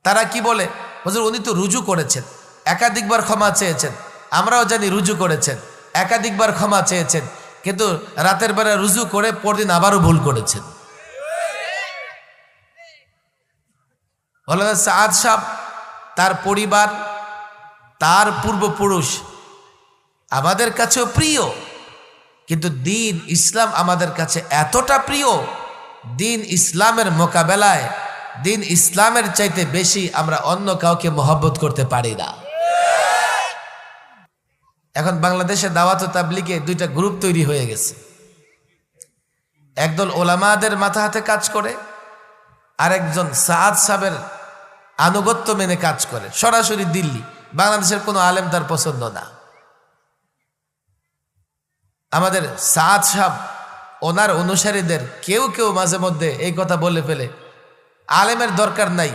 তারা কি বলে, হুজুর উনি তো রুজু করেছেন, একাধিকবার ক্ষমা চেয়েছেন, আমরাও জানি রুজু করেছেন, একাধিকবার ক্ষমা চেয়েছেন, কিন্তু রাতের বেলা রুজু করে পরদিন আবারও ভুল করেছেন। মৌলানা সাআদ সাহেব, তার পরিবার, তার পূর্বপুরুষ আমাদের কাছেও প্রিয়, কিন্তু দিন ইসলাম আমাদের কাছে এতটা প্রিয়, দিন ইসলামের মোকাবেলায় দিন ইসলামের চাইতে বেশি আমরা অন্য কাউকে মহব্বত করতে পারি না। এখন বাংলাদেশে দাওয়াত ও তাবলীগে দুইটা গ্রুপ তৈরি হয়ে গেছে। একদল ওলামাদের মাথা হাতে কাজ করে, আরেকজন সাআদ সাহেবের আনুগত্য মেনে কাজ করে, সরাসরি দিল্লি। বাংলাদেশের কোনো আলেম তার পছন্দ না। আমাদের সাআদ সাহেব ওনার অনুসারীদের কেউ কেউ মাঝে মধ্যে এই কথা বলে ফেলে, আলেমের দরকার নাই,